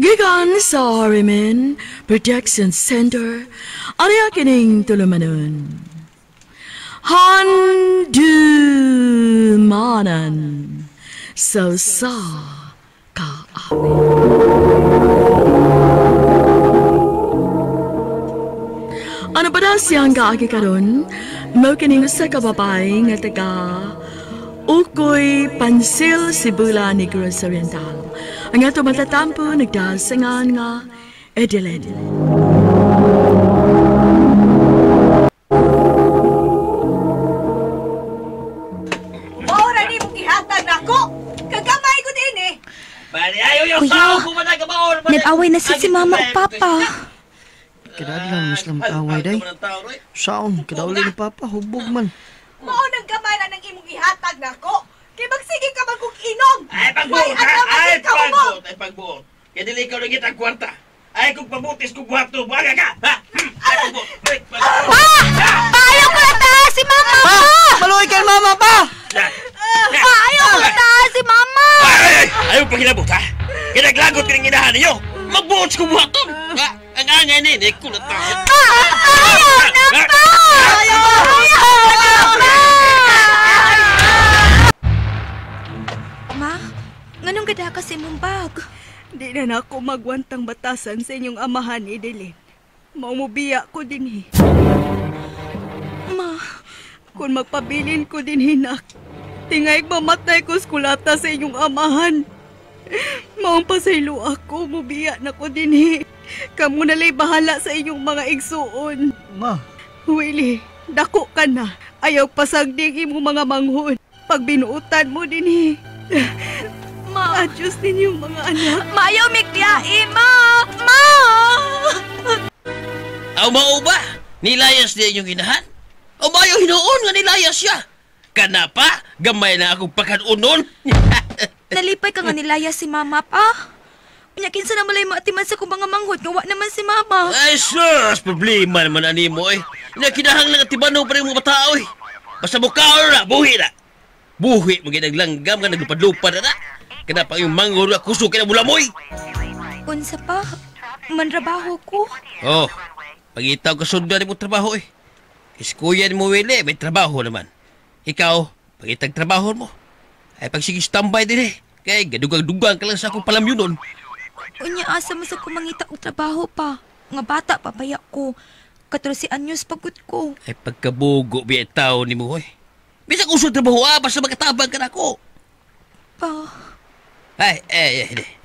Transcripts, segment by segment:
Gikan sa Harimin Protection Center, aniya kining tulumanon. Handumanan sa kaawit. Ano ba na siyang kaagi karon? Mo kining sa kababay nga taga Ukoy Pansil Sibula Negros Oriental. Ang ato matatampo nagdasangan nga Edeline. Maura ni mong ihatag na ako! Kagamay ko din eh! Bali, ayaw yung Kuya, tao kung managabaon! nag-away na si mama o papa. Kadadlan Muslim away day. Saon, kadawli ni Papa, hubog man. Mao nang gamay na nang imong ihatag na ako! Kay magsige ka man kong inom! Ay, pagbuot ha! Ay, pagbuot! Kaya dili ikaw lang itang kwarta. Ay, kung pabutis kung buhato, buhaga ka! Ha? Ay, pagbuot! Ayaw ko na taas si mama! Pa! Maluhay ka mama pa! Ayaw ko na taas si mama! Ay! Ayaw pa kinabot ha! Kinaglagot ka ng inahan ninyo! Magbuot sa kung buhato! Ha? Ang angay ni, hindi ko na tao! Ayaw na pa! Ayaw na pa! Ma, nganong gada ka sa imong bag? Di na ako magwantang batasan sa inyong amahan, Edeline. Maumubiya ko din eh. Ma, Kung magpabilin ko din hinak, tingay mamatay ko skulata sa inyong amahan. Maong pasaylo ako, mubiya na ko din eh. Kamu nalay bahala sa inyong mga igsuon. Ma, Willie, dako ka na. Ayaw pasagdig imong mga manghon. Pag binuutan mo din eh. ma, Adyos din yung mga anak. maayaw mikdiyain, ma! Ma! Aw mao ba? Nilayas niya inyong inahan? O mayo hinuon nga nilayas siya? Kana pa? Gamay na akong pakanunon? Nalipay ka nga nilaya si mama pa. Unya kinsa na malay maatiman sa kong mga manghod nga wa naman si mama. Ay sus, problema naman ani mo eh. Kinahang lang at tibanong pa rin mga batao eh. Basta mukaon na, buhi na. Buhi mo ginaglanggam nga naglupad-lupad na. Kana pa yung manghod na kusok na bulamoy. Unsa pa? Manrabaho ko. Oh, pangitaw ka sundan mo trabaho eh. Iskuyan mo wili, may trabaho naman. Ikaw, pangitag trabaho mo. Ay pag sige standby din eh. Kaya gadugang-dugang ka lang sa akong palamyunon. Unya asa mo sa kumangita og trabaho pa. Nga bata pa baya ko. 14 anyos pagod ko. Ay pagkabugo biya tao ni mo eh. Bisag usod trabaho basta magkatabang ka na ako. Pa,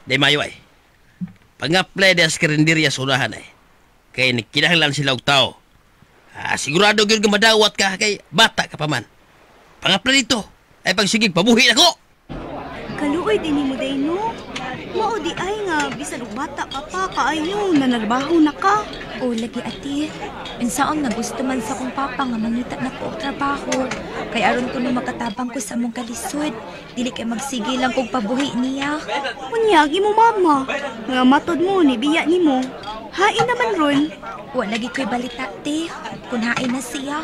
Di mayo ay. Pang-apply na sa karinderya sa unahan ay. Kaya kinahanglan sila og tao. Sigurado yun ka madawat ka kay bata ka pa man. Pang-apply dito. Ay pagsigig pabuhi na ko. Kaluoy din mo day no. Mao di ay nga bisan og bata ka pa kaayo nanarbaho na ka. o lagi ati. Insaon nga gusto man sa kong papa nga mangita na ko og trabaho. Kay aron ko na makatabang ko sa mong kalisod. Dili kay magsige lang kog pabuhi niya. Unyagi mo mama. Nga matod mo ni biya nimo. Hain naman ron. Wa lagi ko'y balita te. Kung hain na siya.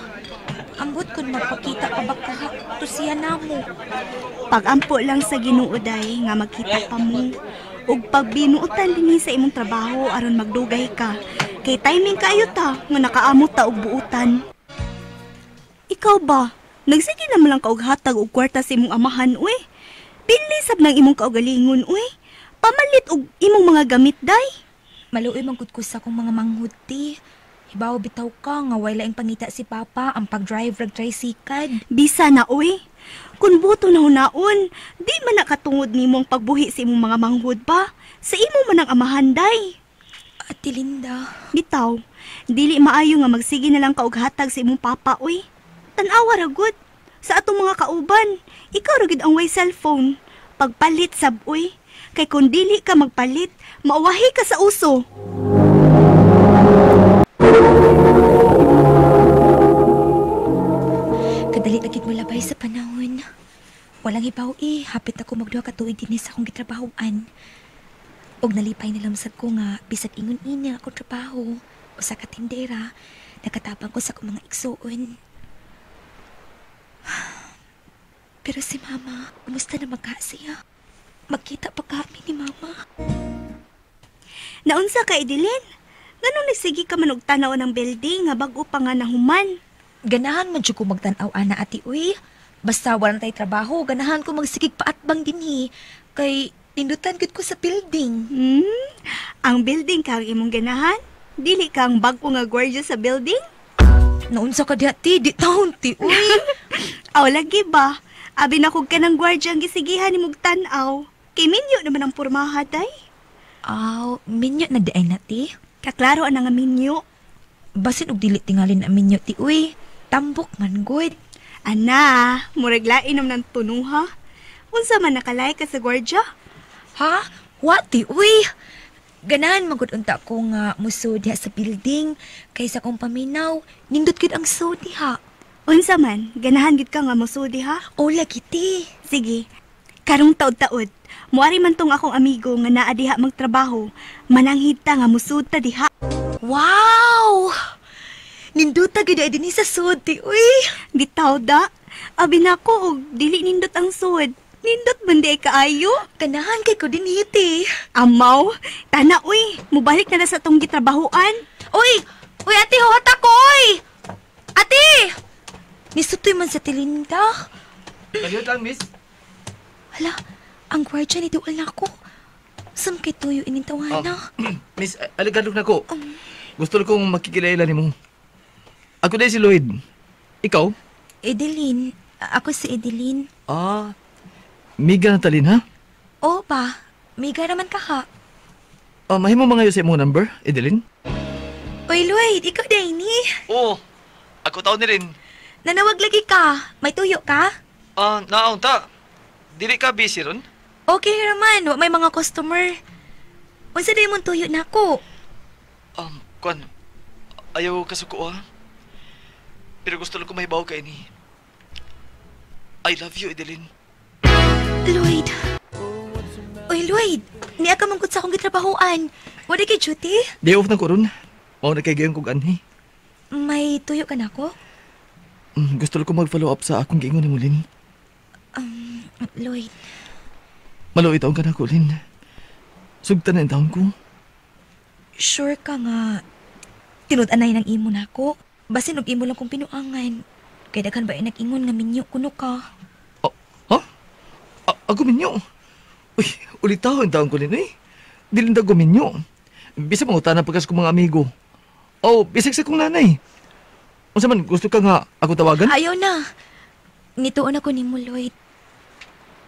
Ambot kun magpakita pa baka to siya namo. Pagampo lang sa Ginoo day nga magkita pa mo. Ug pagbinuotan dinhi sa imong trabaho aron magdugay ka. Kay timing kayo ta nga nakaamot ta og buutan. Ikaw ba? Nagsige naman lang ka og hatag og kwarta sa imong amahan uy. Pili sab nang imong kaugalingon uy. Pamalit og imong mga gamit day. Maluoy man gud ko sa akong mga manghud ti. Hibaw bitaw ka nga way laing pangita si papa ang pag-drive rag tricycle. Bisa na uy. Kun buto na hunaon, di man nakatungod nimong pagbuhi sa imong mga manghud pa. Sa imo man ang amahan day. Ate Linda. Bitaw, dili maayo nga magsige na lang ka og hatag sa imong papa uy. Tan-awa ra gud. Sa atong mga kauban, ikaw ra gid ang way cellphone. Pagpalit sab uy. Kay kung dili ka magpalit, mauwahi ka sa uso. Kadali agit mo labay sa panahon. Walang hibaw hapit ako magduha ka tuig din sa akong gitrabahoan. Og nalipay na lamsad ko nga bisag ingon ini ako trabaho o sa katindera, nakatabang ko sa akong mga igsuon. Pero si mama, kumusta na magka siya? Magkita pa kami ni mama. Naunsa ka, Idilin? Nganong nagsigi ka man og tanaw ng building nga bag-o pa nga nahuman? Ganahan man jud ko magtan-aw ana ati uy. Basta wala na tay trabaho, ganahan ko magsigig paatbang dinhi. Kay tindutan gid ko sa building. Ang building kang imong ganahan? Dili kang bag-o nga gwardiya sa building? Naunsa ka dati, di taon ti uy. Aw lagi ba? Abi na kog ka ng gwardiya ang gisigihan ni mong tanaw. Kay minyo naman ang pormaha, day. Aw, minyo na di ay nati. Kaklaro ang nga minyo. Basin og dili tingalin ang minyo ti uy. Tambok man good. Ana, murag lain naman ng tunuha. Unsa man nakalay ka sa gwardiya? Ha? What ti uy? Ganahan magud unta ko nga musud diha sa building kaysa kong paminaw nindot gid ang sud diha. Unsa man, ganahan gid ka nga mosudi ha? O lagi ti. Sige, karong taod-taod, muari man tong akong amigo nga naa diha magtrabaho, mananghid ta nga musud ta diha. Wow! Ninduta gid ay dinhi sa sud ti uy. Bitaw da, abi na ko og dili nindot ang sud. Nindot bandi ay kaayo. Ganahan kay ko din hiti. Amaw, tana uy, mubalik na sa tong gitrabahoan. Uy! Uy, ate, huwat ako, uy! Ate! Nisutoy man sa tilinda. Kaliot lang, miss. Hala, ang gwardiya ni Dual na ako. Sam kay tuyo inintawan na. Miss, aligadok na ko. Gusto kong makikilala ni mo. Ako din si Lloyd. Ikaw? Edeline. Ako si Edeline. Ah, Miga na talin, ha? Oo ba? Miga naman ka ha. Mahimo mga sa imong number, Edeline? Uy, Lloyd, ikaw din ni. Oo, ako tao ni rin. Nanawag lagi ka. May tuyo ka? Naon ta. Dili ka busy ron? Okay naman. Wa may mga customer. Unsa day mong tuyo na ako? Kwan, ayaw kasuko, ha? Pero gusto lang ko mahibaw kay ni. I love you, Edeline. Lloyd. Uy, Lloyd. Niya ka mangkot sa akong gitrabahoan. Wala kay duty? Day off na ko ron. Mao na kay gayong kog anhi. May tuyo ka na ako? Gusto lang ko mag-follow up sa akong giingon ni Mulin. Lloyd. Maluwi taong ka na ko, Lin. Sugtan na yung taon ko. Sure ka nga. Tinud-anay ng imo na ako. Basin og imo lang kong pinuangan. Kaya daghan ba nag-ingon nga minyo kuno ka? Ha? Ako minyo? Uy, ulit taon taon ko rin, eh. Dilindag ko minyo. Bisa mga utanan pagkas kong mga amigo. Bisag sa kong nanay. Unsa man, gusto ka nga ako tawagan? Ayaw na. Nituon ako ni mo, Lloyd.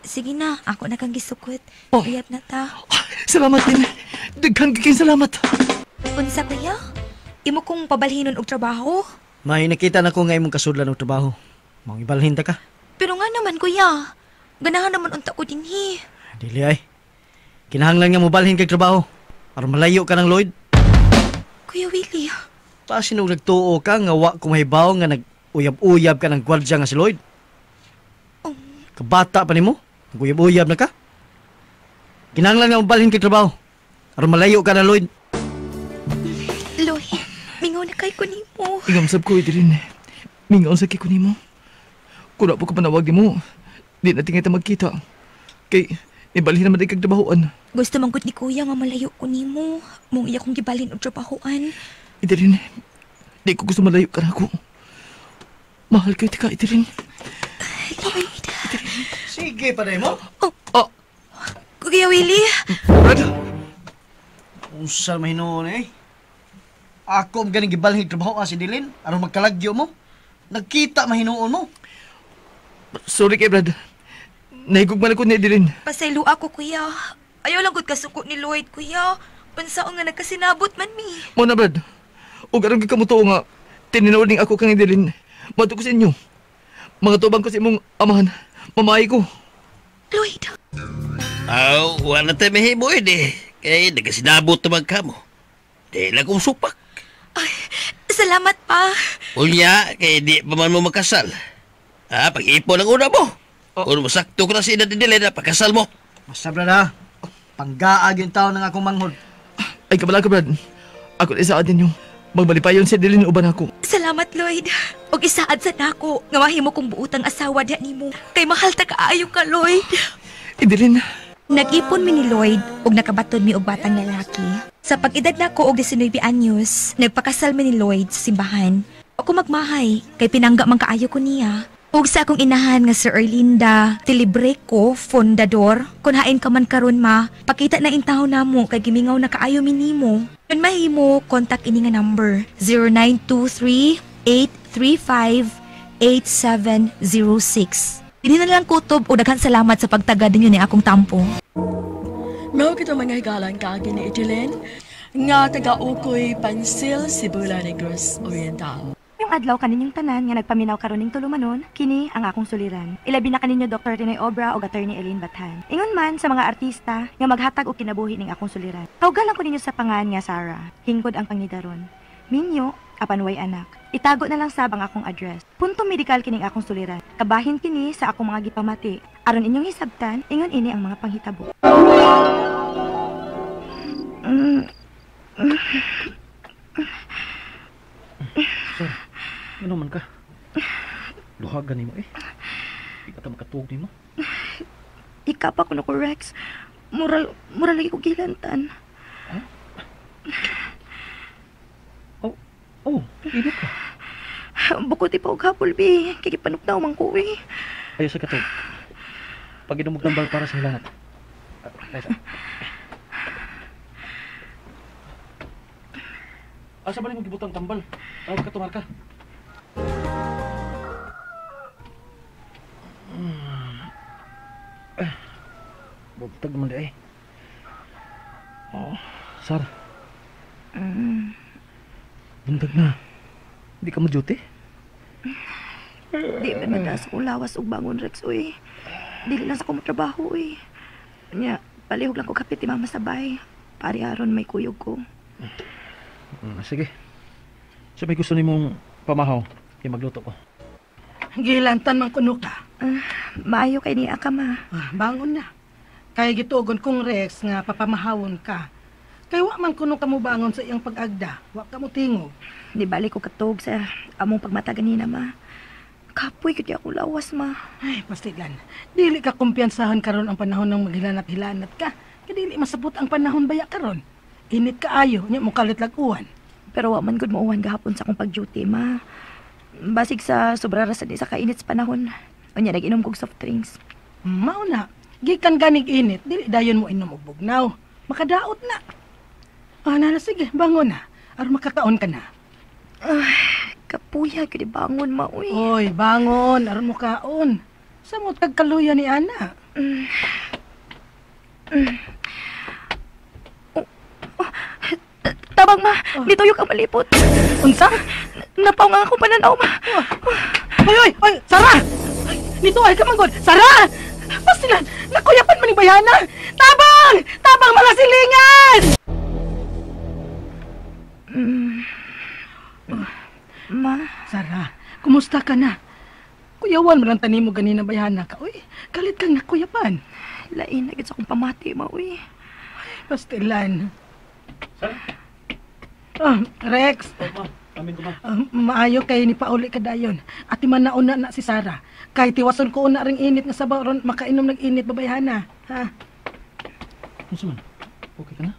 Sige na, ako na kang gisukot. Uyab na ta. Salamat din. Daghan kaking salamat. Unsa kuya? Imo kong pabalhinon og trabaho? May nakita na ko nga imong kasudlan og trabaho. Mao ibalhin ta ka. Pero nga naman kuya. Ganahan naman unta ko dinhi. Dili ay. Kinahanglan nga mo balhin kay trabaho. Para malayo ka ng Lloyd. Kuya Willie. Pasin og nagtuo ka nga wa ko mahibaw nga nag-uyab-uyab ka ng gwardiya nga si Lloyd. Kabata pa nimo? Nag-uyab-uyab na ka? Kinahanglan nga mo balhin kay trabaho. Para malayo ka ng Lloyd. Lloyd, mingaw na kay ko nimo. Ingamsab ko, Edeline. Mingaw sa kiko nimo. Kung po ka panawag ni mo, di na tingay ta magkita. Kay, ibalhin naman kag trabahoan. Gusto man gud ni kuya nga malayo ko nimo. Mong iya kong gibalhin og trabahoan. Edeline, di ko gusto malayo ka na ako. Mahal kayo tika, Edeline. Lloyd. Sige pa mo. Kuya Willie. Brad! Unsa mahinoon eh? Ako ang ganing gibalhin trabaho si Dilin. Aron magkalagyo mo. Nagkita mahinoon mo. Sorry kay Brad. Nahigugman ako ni Edeline. Pasaylo ako kuya. Ayaw lang gud kasuko ni Lloyd kuya. Pansaon nga nagkasinabot man mi. Mo na, Brad. O garang gikamuto nga, tininood ning ako kang Edeline. Mato ko sa inyo. Mga tubang ko sa imong amahan. Mamahay ko. Lloyd. Wala tayo mahimo eh. Kaya nagkasinabot naman ka mo. Di lang kong supak. Ay, salamat pa. Unya, kaya di pa man mo magkasal. Pag-ipon ang una mo. Kung masakto ko na si Nadidili na pagkasal mo. Basta Brad ha. Panggaag yung tao ng akong manghod. Ay, kabala ka, Brad. Ako isa din yung magbalipayon si Edeline uban ako. Salamat, Lloyd. Og isaad sa nako nga mahimo kong buutang asawa diha nimo. Kay mahal ta kaayo ka, Lloyd. Edeline, Nag-ipon mi ni Lloyd ug nakabaton mi og batang lalaki. Sa pag-edad nako og 19 anyos, nagpakasal mi ni Lloyd sa simbahan. Ako magmahay kay pinangga man kaayo ko niya. Ug sa akong inahan nga si Erlinda Tilibreco, fundador, kun hain ka man karon ma, pakita na intaw namo kay gimingaw na kaayo mi nimo. Kun mahimo, contact ini nga number 0923-835-8706. Dili na lang kutob o daghang salamat sa pagtagad ninyo ni akong tampo. Mao kita mga higalan kaagi ni Edeline nga taga-ukoy Pansil, Sibula Negros Oriental. Yung adlaw kaninyong tanan nga nagpaminaw karon ning tulumanon, kini ang akong suliran. Ilabi na kaninyo Dr. Tinoy Obra o Attorney Eileen Bathan. Ingon man sa mga artista nga maghatag og kinabuhi ning akong suliran. Tawgan lang ko ninyo sa pangan nga Sarah. Hingkod ang pangidaron. Minyo, apan way anak. Itago na lang sab ang akong address. Punto medikal kining akong suliran. Kabahin kini sa akong mga gipamati. Aron inyong hisabtan, ingon ini ang mga panghitabo. Ano man ka? Luhagan ni mo eh. Di ka ta makatuog ni mo. Ikapa ko na ko, Rex. Mura lagi ko gilantan. Init ka. Bukod ipa og hapol, bi. Kikipanukdaw man ko, eh. Ayaw sa katog. Pag inumog ng bal para sa hilanat. Asa ba rin mong gibutang tambal? Tawag ka tumar ka. Bugtag mo di ay. Sarah. Bundag na. Hindi ka ma-duty? Di man madaas akong lawas og bangon, Rex, uy. Dili lang sa akong trabaho, uy. Nya, palihog lang ko kapit ti mama sabay. Pari aron may kuyog ko. Sige. Sabay gusto ni mong pamahaw. Kaya magluto ko. Gilantan man kuno ka. Maayo kay niya ka, ma. Bangon na. Kaya gitugon kong Rex nga papamahawon ka. Kaya wa man kuno ka mo bangon sa iyang pag-agda. Wa ka mo tingog. Di balik ko katog sa among pagmata ganina, ma. Kapoy kiti ako lawas, ma. Ay, pastilan. Dili ka kumpiyansahan karon ang panahon ng maghilanat-hilanat ka. Kadili masabot ang panahon baya karon. Init ka ayo, nya mo kalitlag-uwan. Pero wa man gud mauwan gahapon sa akong pag-duty, ma. Basig sa sobra ra sa di sa kainit sa panahon. Unya nag-inom kog soft drinks. Mao na. Gikan ganig init, dili dayon mo inom og bugnaw. Makadaot na. Na sige, bangon na. Aron makakaon ka na. Kapuya gid bangon, ma, uy. Oy, bangon, aron mo kaon. Sa mo tagkaluya ni ana. Tabang, ma. Dito yung kamalipot. Unsa? Napaw nga ako pananaw, ma. Oy, Sarah! Nito ay ka manggod. Sarah! Pastilan, nakuyapan man ni bayana. Tabang! Tabang mga silingan! Ma. Sarah, kumusta ka na? Kuyawan mo lang tanim mo ganina bayana ka. Uy, kalit kang nakuyapan. Lain na gid sa akong pamati, ma, uy. Pastilan. Sarah? Rex. Amin ko ma. Maayo kay ni pauli ka dayon. At man nauna na si Sarah. Kay tiwason ko una ring init nga sabaw ron makainom nag-init babayhana. Ha? Ano man? Okay ka na?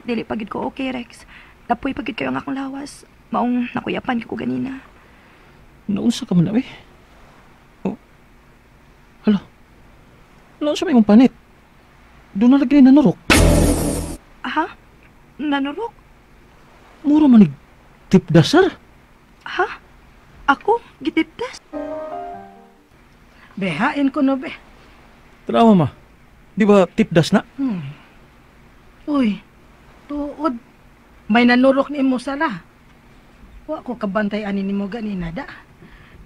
Dili pagid ko okay, Rex. Napoy pagid kayo ang akong lawas. Maong nakuyapan ko ganina. Naunsa ka man na, eh. Hala. Naunsa may mong panit? Doon na lagi na nanurok. Ha? Nanurok? Mura manig tipdasar. Ha? Ako? Gitipdas? Behain ko no be. Trauma ma. Di ba tipdas na? Uy, tuod. May nanurok ni mo Sarah. Wa ko kabantay ani nimo ganina da.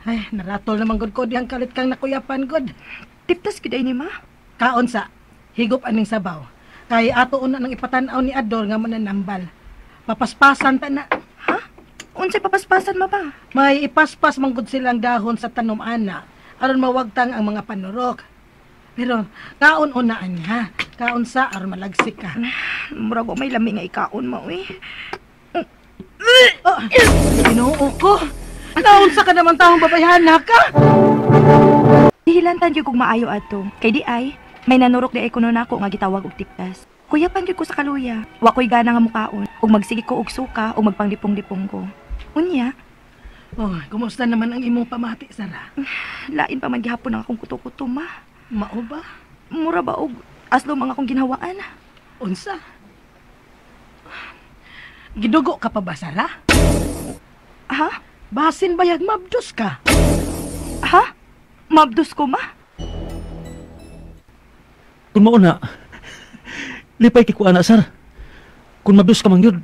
Ay, naratol naman gud ko dihang kalit kang nakuyapan gud. Tipdas gid ni, ma. Kaon sa higop aning sabaw. Kay ato una nang ipatan-aw ni Ador nga mananambal. Papaspasan ta na. Ha? Unsay papaspasan, ma ba? May ipaspas man gud silang dahon sa tanom ana aron mawagtang ang mga panurok. Pero kaon una anya, kaon sa aron malagsik ka. Murag may lami nga ikaon, ma, uy. Ginoo ko. Naunsa ka naman taong babayhana ka? Hilantan gyud kog maayo ato. Kay di ay May nanurok di ay kuno nako nga gitawag og tiptas. Kuya panggil ko sa kaluya. Wa ko'y gana nga mukaon. Ug magsigi ko og suka o magpanglipong-lipong ko. Unya, Oh, kumusta naman ang imong pamati, Sara? lain pa man gihapon ang akong kuto-kuto ma. Mao ba? Mura ba og aslo ang akong ginhawaan? Unsa? Gidugo ka pa ba, Sara? Ha? Basin bayag mabdos ka. Ha? Mabdos ko ma? Kung mauna, lipay kay kuana, sir. Kung mabdus ka man gyud.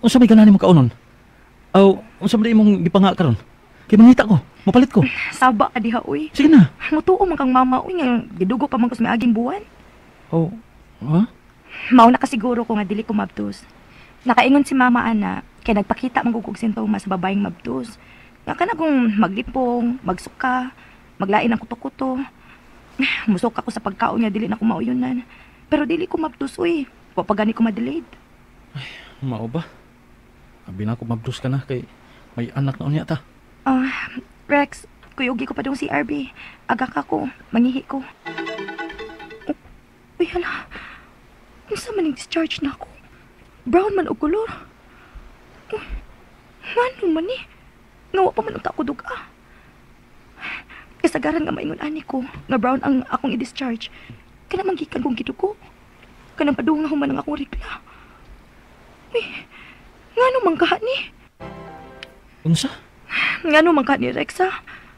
Unsa may ganani mo kaunon? Aw, unsa man imong gipanga karon? Kay mangita ko, mapalit ko. Saba ka diha uy. Sige na. Mutuo man kang mama uy nga gidugo pa man ko sa may aging buwan. Oh, ha? Mao na kasiguro ko nga dili ko mabdos. Nakaingon si mama ana kay nagpakita man gugog sintomas sa babaeng mabdos. Nga kana kung maglipong, magsuka, maglain ang kuto-kuto. Musok ako sa pagkaon niya dili na ko mauyonan. Pero dili ko mabdos uy. Wa pa gani ko ma-delayed. Mao ba? Abi na ko mabdus ka na kay may anak na unya ta. Rex, kuyugi ko pa dong si RB. Aga ka ko, mangihi ko. Uy, hala. Unsa man yung discharge na ako? Brown man o kulor. Ngano man eh. Ngawa pa man ang tako duga. Kasagaran nga maingon ani ko nga brown ang akong i-discharge. Kana manggikan kong gidugo. Kanang padung nga human ang akong regla. Uy, ngano man kaha ni? Unsa? Ngano man kaha ni Rex ha?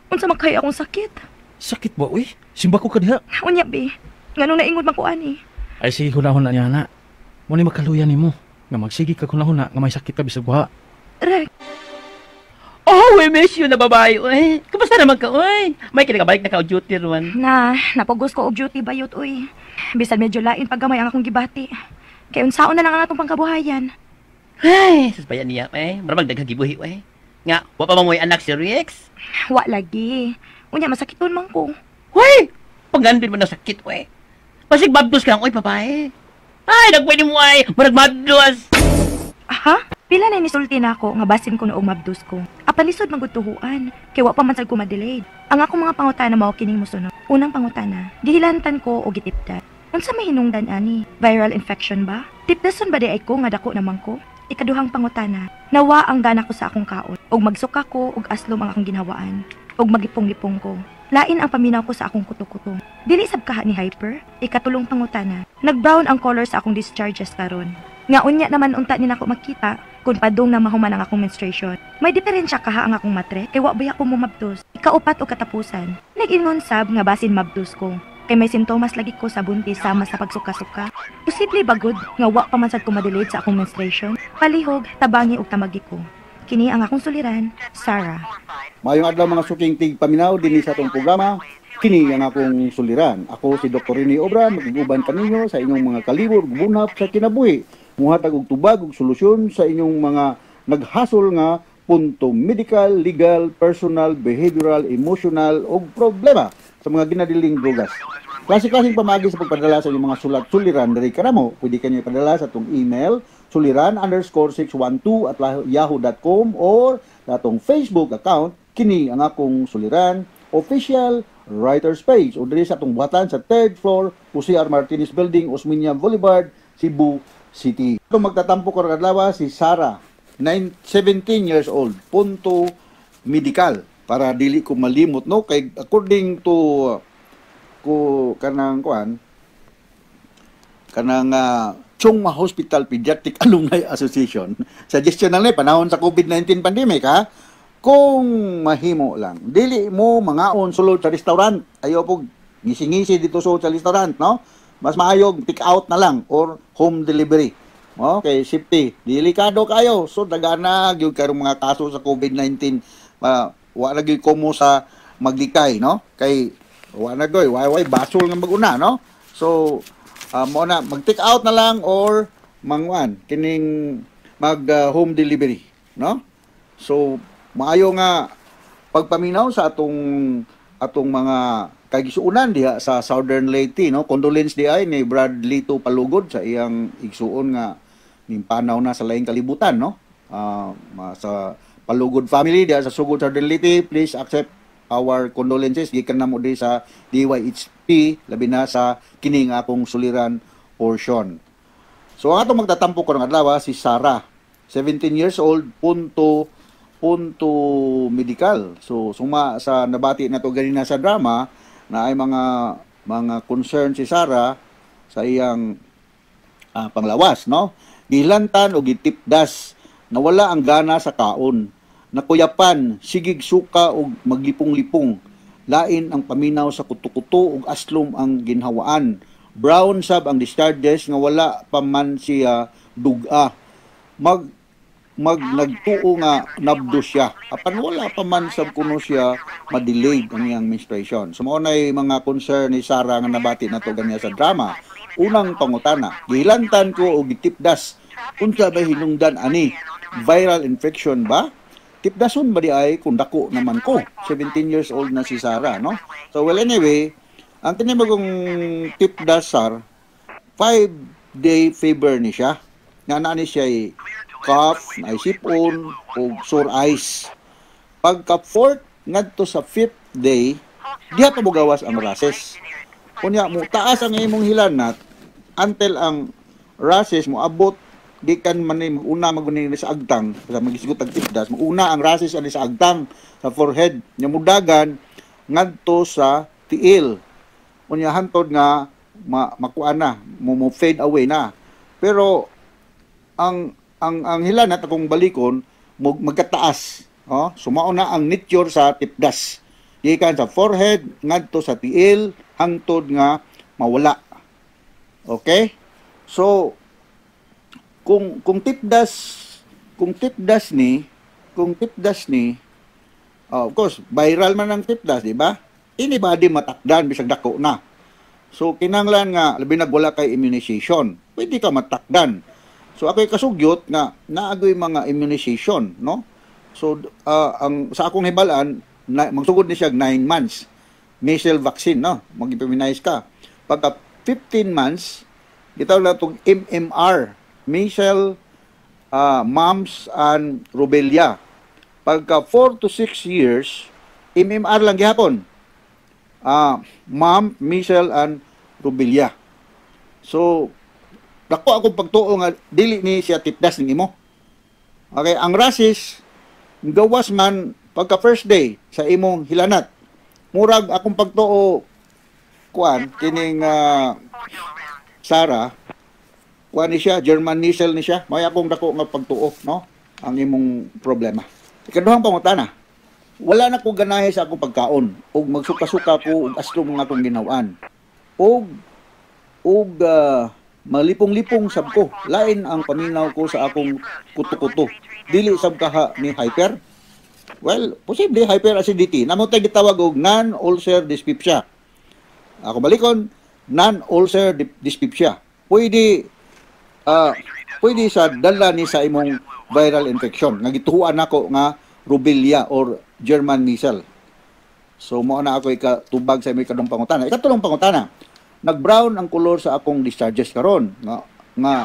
Unsa man kaya akong sakit? Sakit ba uy? Simba ko ka diha. Unya be, ngano naingon man ko ani? Ay sige hunahon na niya na. Mo ni makaluyan nimo nga magsigi ka hunahon na nga may sakit ka bisag buha. Rex, Oh, we miss you na babae, uy. Kumusta naman ka, uy? May kinagabalik na ka o duty ruan. napagos ko og duty bayot uy. Bisan medyo lain paggamay ang akong gibati. Kay unsaon na lang ang atong pangkabuhayan. Ay, susbayan niya, Maramag daghang gibuhi, uy. Nga, wa pa mamoy anak si Rex. Wa lagi. Unya masakiton man ko. Uy, pagandun mo na sakit, uy. Pasig babdos ka, uy, babae. Ay, nagpwede mo, ay. Marag mabdos. Ha? Pila na nisulti na ako nga basin ko noong mabdos ko. Apalisod magudtuhuan. Kay wa pa man sad ko ma-delayed. Ang akong mga pangutana mao kining mosunod. Unang pangutana, gihilantan ko o gitipdan. Unsa may hinungdan ani? Viral infection ba? Tipdason ba di ay ko nga dako naman ko? Ikaduhang pangutana, nawa ang gana ko sa akong kaon. Og magsuka ko og aslom ang akong ginhawaan. Og magipong-lipong ko. Lain ang paminaw ko sa akong kuto-kuto. Dili sab kaha ni hyper. Ikatulong pangutana, nag-brown ang color sa akong discharges karon. Nga unya naman unta ni nako makita kung padung na mahuman ang akong menstruation. May diferensya kaha ang akong matre kay wa baya ko mumabdos. Ikaupat o katapusan, nag-ingon sab nga basin mabdos ko. Kay may sintomas lagi ko sa buntis sama sa pagsuka-suka. Posible bagod nga wa pa man sad ko ma-delayed sa akong menstruation. Palihog, tabangi ug tamagi ko. Kini ang akong suliran, Sarah. Mayong adlaw mga suking tigpaminaw dinhi sa atong programa. Kini ang akong suliran. Ako si Dr. Rini Obra, magiguban kaninyo sa inyong mga kalibor bunap sa kinabuhi. Muhatag og tubag og solusyon sa inyong mga naghasol nga punto medical, legal, personal, behavioral, emotional og problema sa mga ginadiling drugas. Klase-klaseng pamagi sa pagpadala sa inyong mga sulat-suliran diri kanamo. Pwede kanyo ipadala sa atong email suliran_612@yahoo.com or sa atong Facebook account kini ang akong suliran official writer's page o diri sa atong buhatan sa 3rd floor Jose R. Martinez Building, Osmeña Boulevard, Cebu City. Ito magtatampo karong adlaw si Sarah, 17 years old, punto medical para dili ko malimot no kay according to ko kanang Chungma Hospital Pediatric Alumni Association suggestion na panahon sa COVID-19 pandemic ha, kung mahimo lang dili mo mangaon sulod sa restaurant, ayo po ngisi-ngisi dito sa restaurant no, mas maayog take out na lang or home delivery. Okay, safety. Delikado kayo. So dagana gyud karong mga kaso sa COVID-19. Wa na gyud komo sa maglikay, no? Kay wa na goy, way basol nga maguna, no? So mo na mag-take out na lang or mangwan kining mag home delivery, no? So maayo nga pagpaminaw sa atong mga kagisuunan diha sa Southern Leyte, no? Condolence di ay ni Bradley to Palugod sa iyang igsuon nga nimpanaw na sa laing kalibutan, no? Sa Palugod family diha sa Sugod Southern Leyte, please accept our condolences gikan namo di sa DYHP safety labi na sa kini nga akong suliran portion. So ang atong magtatampo ko ng adlaw si Sarah, 17 years old, punto medical. So suma sa nabati na to ganina sa drama na ay mga concern si Sarah sa iyang panglawas, no? Gilantan o gitipdas, nawala ang gana sa kaon, nakuyapan, sigig suka o maglipong-lipong, lain ang paminaw sa kuto-kuto ug aslom ang ginhawaan. Brown sab ang discharges nga wala pa man siya duga. Nagtuo nga nabdo siya. Apan wala pa man sab kuno siya ma-delayed ang iyang menstruation. So mao nay mga concern ni Sarah nga nabati nato ganiya sa drama. Unang pangutana, gilantan ko og gitipdas. Unsa ba hinungdan ani? Viral infection ba? Tipdason ba di ay kung dako naman ko? 17 years old na si Sarah, no? So well anyway, ang tinimagong tipdasar, 5-day fever ni siya. Nga na ni siya ay cough, na sipon, o sore eyes. Pagka 4th, ngadto sa 5th day, diha pa mo gawas ang rashes. Kunya mo taas ang imong hilanat until ang rashes mo abot gikan man ni una magunin sa agtang sa magisgot ang tipdas una ang rashes ani sa agtang sa forehead nya mudagan ngadto sa tiil unya hantod nga makuan na mo fade away na pero ang hilanat akong balikon magkataas sumao na ang nature sa tipdas gikan sa forehead ngadto sa tiil hangtod nga mawala. Okay? So kung tipdas ni of course viral man ang tipdas, di ba? Anybody matakdan bisag dako na. So kinahanglan nga labi nagwala kay immunization, pwede ka matakdan. So ako'y kasugyot nga naagoy mga immunization, no? So ang sa akong hibalaan magsugod ni siya 9 months measles vaccine, no? Mag-immunize ka. Pagka 15 months, gitawag na itong MMR, measles, mumps, and rubella. Pagka 4 to 6 years, MMR lang gihapon. Mumps, measles, and rubella. So, dako akong pagtuo nga, dili ni siya tipdas ng imo. Okay, ang rashes, gawas man, pagka first day, sa imong hilanat, murag akong pagtuo kuan kining Sarah kuan ni siya German measles ni siya may akong dako nga pagtuo no ang imong problema. Ikaduhang pangutana, wala na ko ganahe sa akong pagkaon ug magsuka-suka ko ug astro mga akong ginawan ug malipong-lipong sab ko lain ang paminaw ko sa akong kuto-kuto dili sab kaha ni hyper. Well, posible hyperacidity. Namo tay gitawag og non-ulcer dyspepsia. Ako balikon, non-ulcer dyspepsia. Pwede sa dala ni sa imong viral infection. Nga gituhuan nako nga rubella or German measles. So mo na ako ikatubag sa imong ikadong pangutana. Ikatulong pangutana. Nag-brown ang kolor sa akong discharges karon. Nga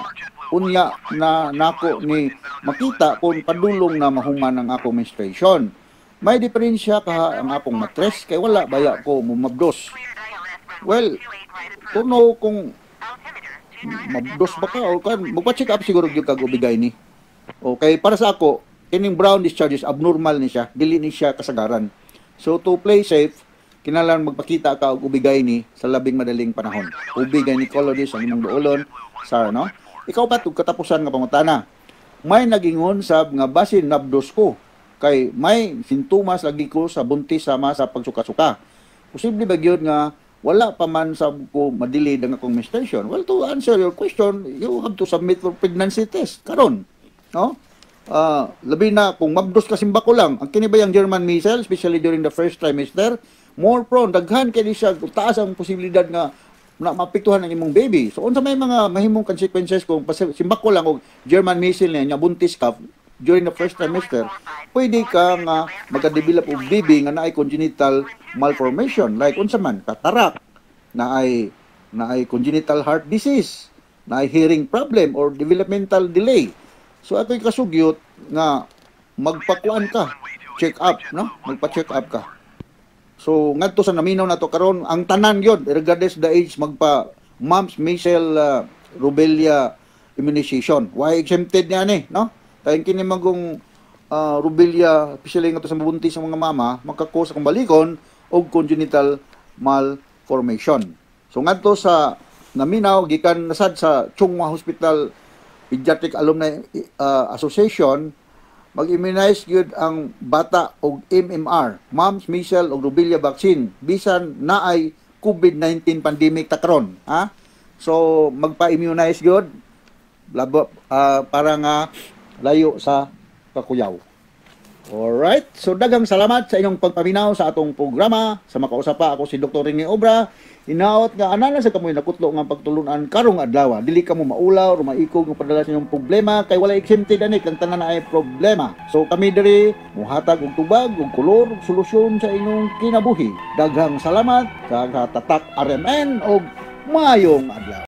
unya na nako ni makita kung padulong na mahuman ang akong menstruation. May diferensya ka ang akong matres kay wala baya ko mumabdos. Well, kuno kung mabdos ba ka o kan magpa-check up siguro gyud kag ubigay ni. Okay, para sa ako, kining brown discharges abnormal ni siya, dili ni siya kasagaran. So to play safe, kinahanglan magpakita ka og ubigay ni sa labing madaling panahon. Ubigay ni gynecologist ang imong duolon sa no. Ikaw ba ito katapusan nga pangutana? May nagingon sab nga basin nabdos ko kay may sintomas lagi ko sa buntis sama sa pagsuka-suka. Posible ba gyud nga wala pa man sab ko ma-delay ang akong menstruation? Well, to answer your question, you have to submit for pregnancy test karon, no? Labi na kung mabdos ka simba ko lang, ang kini ba yung German measles, especially during the first trimester, more prone daghan kay siya taas ang posibilidad nga na mapiktuhan ang imong baby. So unsa may mga mahimong consequences kung simbak ko lang og German measles niya buntis ka during the first trimester, pwede ka nga magka-develop og baby nga naay congenital malformation like unsa man katarak, naay congenital heart disease, naay hearing problem or developmental delay. So ako'y kasugyot nga magpakuan ka, check up, no? Magpa-check up ka. So ngadto sa naminaw nato karon ang tanan gyud regardless the age magpa mumps, measles, rubella immunization. Why exempted niya ni, no? Tayo kini magong rubella, especially nga to sa mabuntis sa mga mama, makakos akong balikon og congenital malformation. So ngadto sa naminaw gikan nasad sa Chunghwa Hospital Pediatric Alumni Association, mag-immunize gyud ang bata og MMR, mumps, measles ug rubella vaccine bisan naay COVID-19 pandemic ta karon, ha? So magpa-immunize gyud para nga layo sa kakuyaw. Alright, so daghang salamat sa inyong pagpaminaw sa atong programa. Sa makausap pa ako si Dr. Ringy Obra. Hinaot nga ana sa kamoy nakutlo nga pagtulunan karong adlaw. Dili ka mo maulaw o maikog ng padala sa inyong problema kay wala exempted ani kang tanan na ay problema. So kami diri muhatag og tubag og kolor og solusyon sa inyong kinabuhi. Daghang salamat sa tatak RMN og maayong adlaw.